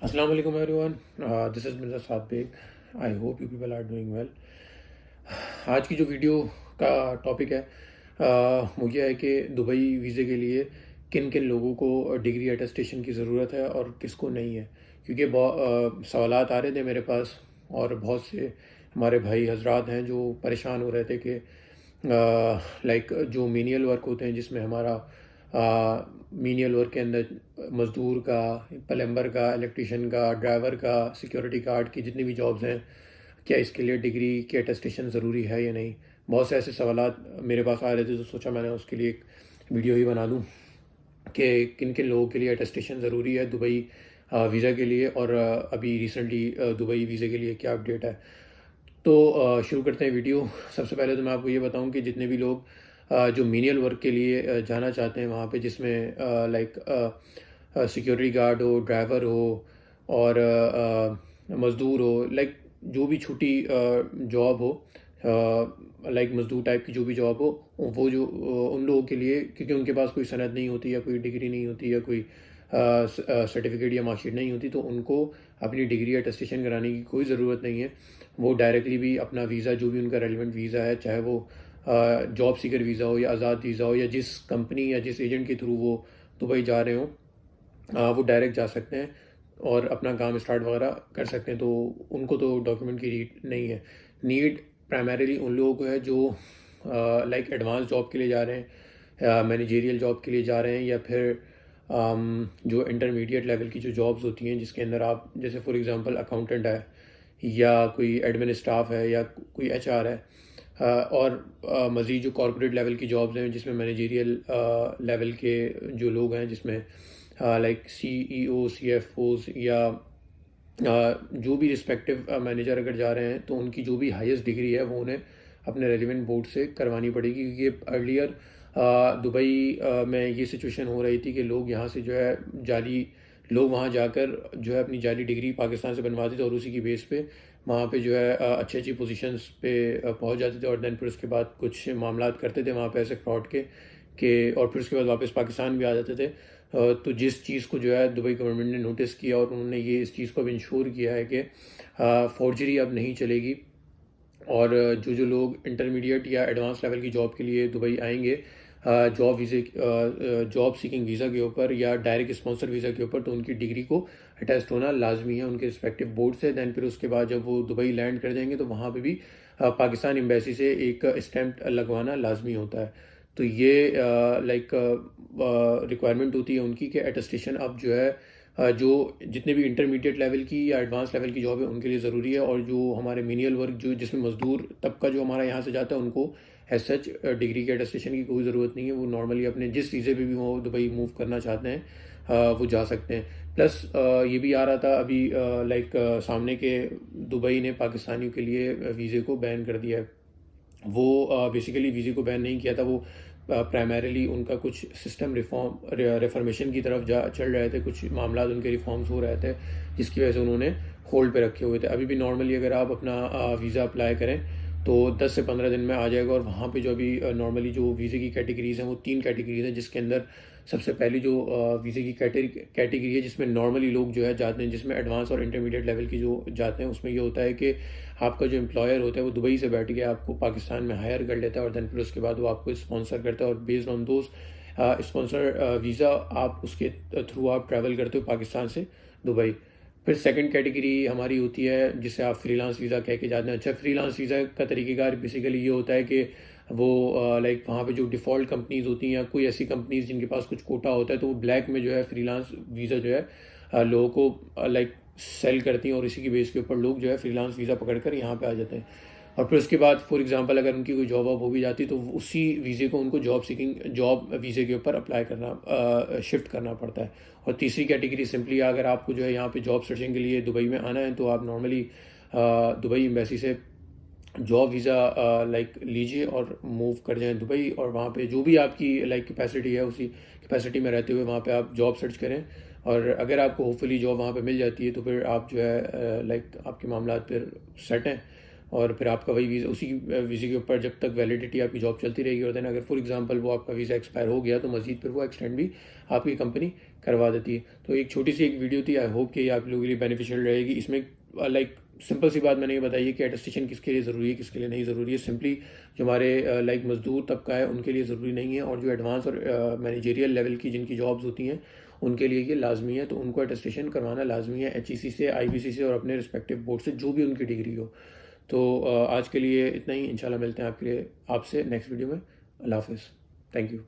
Assalamu alaikum everyone. This is Mirza Sadbek. I hope you people are doing well. आज की जो video का topic है वो ये है कि दुबई वीज़े के लिए किन किन लोगों को डिग्री अटेस्टेशन की ज़रूरत है और किसको नहीं है, क्योंकि बहुत सवालात आ रहे थे मेरे पास और बहुत से हमारे भाई हजरात हैं जो परेशान हो रहे थे कि लाइक जो मीनियल वर्क होते हैं जिसमें हमारा मीनियल वर्क के अंदर मज़दूर का, प्लम्बर का, इलेक्ट्रिशियन का, ड्राइवर का, सिक्योरिटी गार्ड की जितनी भी जॉब्स हैं, क्या इसके लिए डिग्री की अटेस्टेशन ज़रूरी है या नहीं। बहुत से ऐसे सवालात मेरे पास आ रहे थे, तो सोचा मैंने उसके लिए एक वीडियो ही बना दूँ कि किन किन लोगों के लिए अटेस्टेशन ज़रूरी है दुबई वीज़ा के लिए, और अभी रिसेंटली दुबई वीज़े के लिए क्या अपडेट है। तो शुरू करते हैं वीडियो। सबसे पहले तो मैं आपको ये बताऊं कि जितने भी लोग जो मीनियल वर्क के लिए जाना चाहते हैं वहाँ पे, जिसमें लाइक सिक्योरिटी गार्ड हो, ड्राइवर हो और मज़दूर हो, लाइक जो भी छोटी जॉब हो, लाइक मज़दूर टाइप की जो भी जॉब हो, वो जो उन लोगों के लिए, क्योंकि उनके पास कोई सनद नहीं होती या कोई डिग्री नहीं होती या कोई सर्टिफिकेट या मार्कशीट नहीं होती, तो उनको अपनी डिग्री अटेस्टेशन कराने की कोई ज़रूरत नहीं है। वो डायरेक्टली भी अपना वीज़ा, जो भी उनका रेलिवेंट वीज़ा है, चाहे वो जॉब सीकर वीज़ा हो या आज़ाद वीज़ा हो या जिस कंपनी या जिस एजेंट के थ्रू वो दुबई जा रहे हों, वो डायरेक्ट जा सकते हैं और अपना काम स्टार्ट वगैरह कर सकते हैं। तो उनको तो डॉक्यूमेंट की नीड नहीं है। नीड प्राइमरीली उन लोगों को है जो लाइक एडवांस जॉब के लिए जा रहे हैं, मैनेजेरियल जॉब के लिए जा रहे हैं, या फिर जो इंटरमीडिएट लेवल की जो जॉब्स होती हैं जिसके अंदर आप, जैसे फॉर एग्जांपल अकाउंटेंट है या कोई एडमिन स्टाफ है या कोई एचआर है, और मज़ीद जो कॉर्पोरेट लेवल की जॉब्स हैं जिसमें मैनेजेरियल लेवल के जो लोग हैं, जिसमें लाइक सीईओ, सीएफओज या जो भी रिस्पेक्टिव मैनेजर अगर जा रहे हैं, तो उनकी जो भी हाईएस्ट डिग्री है वो उन्हें अपने रेलिवेंट बोर्ड से करवानी पड़ेगी। क्योंकि अर्लियर दुबई में ये सिचुएशन हो रही थी कि लोग यहाँ से जो है जाली, लोग वहाँ जाकर जो है अपनी जाली डिग्री पाकिस्तान से बनवाते थे और उसी की बेस पे वहाँ पे जो है अच्छी अच्छी पोजीशंस पे पहुँच जाते थे, और देन फिर उसके बाद कुछ मामला करते थे वहाँ पे ऐसे फ्रॉड के और फिर उसके बाद वापस पाकिस्तान भी आ जाते थे। तो जिस चीज़ को जो है दुबई गवर्नमेंट ने नोटिस किया और उन्होंने ये इस चीज़ को अब इंश्योर किया है कि फॉर्जरी अब नहीं चलेगी, और जो जो लोग इंटरमीडिएट या एडवांस लेवल की जॉब के लिए दुबई आएंगे जॉब सीकिंग वीज़ा के ऊपर या डायरेक्ट स्पॉन्सर वीज़ा के ऊपर, तो उनकी डिग्री को अटेस्ट होना लाजमी है उनके रिस्पेक्टिव बोर्ड से। दैन फिर उसके बाद जब वो दुबई लैंड कर जाएंगे तो वहाँ पे भी पाकिस्तान एम्बेसी से एक स्टैम्प लगवाना लाजमी होता है। तो ये लाइक रिक्वायरमेंट होती है उनकी कि अटेस्टेशन अब जो है जो जितने भी इंटरमीडिएट लेवल की या एडवांस लेवल की जॉब है उनके लिए ज़रूरी है, और जो हमारे मीनियल वर्क जो जिसमें मज़दूर तबका जो हमारा यहाँ से जाता है, उनको एज सच डिग्री के अटेस्टेशन की कोई ज़रूरत नहीं है। वो नॉर्मली अपने जिस वीज़े पे भी वो दुबई मूव करना चाहते हैं वो जा सकते हैं। प्लस ये भी आ रहा था अभी लाइक सामने के दुबई ने पाकिस्तानियों के लिए वीज़े को बैन कर दिया है। वो बेसिकली वीज़े को बैन नहीं किया था, वो प्राइमरीली उनका कुछ सिस्टम रिफॉर्मेशन की तरफ जा चल रहे थे, कुछ मामला उनके रिफॉर्म्स हो रहे थे जिसकी वजह से उन्होंने होल्ड पे रखे हुए थे। अभी भी नॉर्मली अगर आप अपना वीज़ा अप्लाई करें तो 10 से 15 दिन में आ जाएगा। और वहाँ पे जो अभी नॉर्मली जो वीज़े की कैटेगरीज़ हैं वो 3 कैटेगरीज़ हैं, जिसके अंदर सबसे पहली जो वीज़े की कैटेगरी है जिसमें नॉर्मली लोग जो है जाते हैं, जिसमें एडवांस और इंटरमीडिएट लेवल की जो जाते हैं, उसमें ये होता है कि आपका जो एम्प्लॉयर होता है वो दुबई से बैठ के आपको पाकिस्तान में हायर कर लेता है, और देन फिर उसके बाद वो आपको स्पॉन्सर करता है, और based on those sponsor visa आप उसके थ्रू आप ट्रैवल करते हो पाकिस्तान से दुबई। फिर सेकंड कैटेगरी हमारी होती है जिसे आप फ्रीलांस वीज़ा कह के जाते हैं। अच्छा, फ्रीलांस वीज़ा का तरीक़ेकार बेसिकली ये होता है कि वो लाइक वहाँ पे जो डिफ़ॉल्ट कंपनीज़ होती हैं या कोई ऐसी कंपनीज़ जिनके पास कुछ कोटा होता है, तो वो ब्लैक में जो है फ्रीलांस वीज़ा जो है लोगों को लाइक सेल करती हैं, और इसी की बेस के ऊपर लोग जो है फ्रीलांस वीज़ा पकड़ कर यहाँ पे आ जाते हैं। और फिर उसके बाद फॉर एग्जांपल अगर उनकी कोई जॉब हो भी जाती तो उसी वीज़े को उनको जॉब वीज़े के ऊपर अप्लाई करना शिफ्ट करना पड़ता है। और तीसरी कैटेगरी सिंपली, अगर आपको जो है यहाँ पे जॉब सर्चिंग के लिए दुबई में आना है, तो आप नॉर्मली दुबई एम्बेसी से जॉब वीज़ा लाइक लीजिए और मूव कर जाएं दुबई, और वहाँ पे जो भी आपकी लाइक कैपेसिटी है उसी कैपेसिटी में रहते हुए वहाँ पे आप जॉब सर्च करें। और अगर आपको होपफुली जॉब वहाँ पे मिल जाती है तो फिर आप जो है लाइक आपके मामला फिर सेट हैं, और फिर आपका वही वीज़ा, उसी वीज़े के ऊपर जब तक वैलिडिटी आपकी जॉब चलती रहेगी। और देन अगर फॉर एग्जांपल वो आपका वीज़ा एक्सपायर हो गया तो मज़ीद फिर वो एक्सटेंड भी आपकी कंपनी करवा देती है। तो एक छोटी सी एक वीडियो थी, आई होप कि ये आप लोगों के लिए बेनिफिशियल रहेगी। इसमें लाइक सिंपल सी बात मैंने ये बताई है कि अटेस्टेशन किसके लिए ज़रूरी है, किसके लिए नहीं ज़रूरी है। सिंपली जो हमारे लाइक मजदूर तबका है उनके लिए ज़रूरी नहीं है, और जो एडवांस और मैनेजरियल लेवल की जिनकी जॉब्स होती हैं उनके लिए ये लाजमी है। तो उनको अटेस्टेशन करवाना लाजमी है HEC से, IBC से और अपने रिस्पेक्टिव बोर्ड से, जो भी उनकी डिग्री हो। तो आज के लिए इतना ही। इंशाल्लाह मिलते हैं आपसे नेक्स्ट वीडियो में। अल्लाह हाफिज़। Thank you.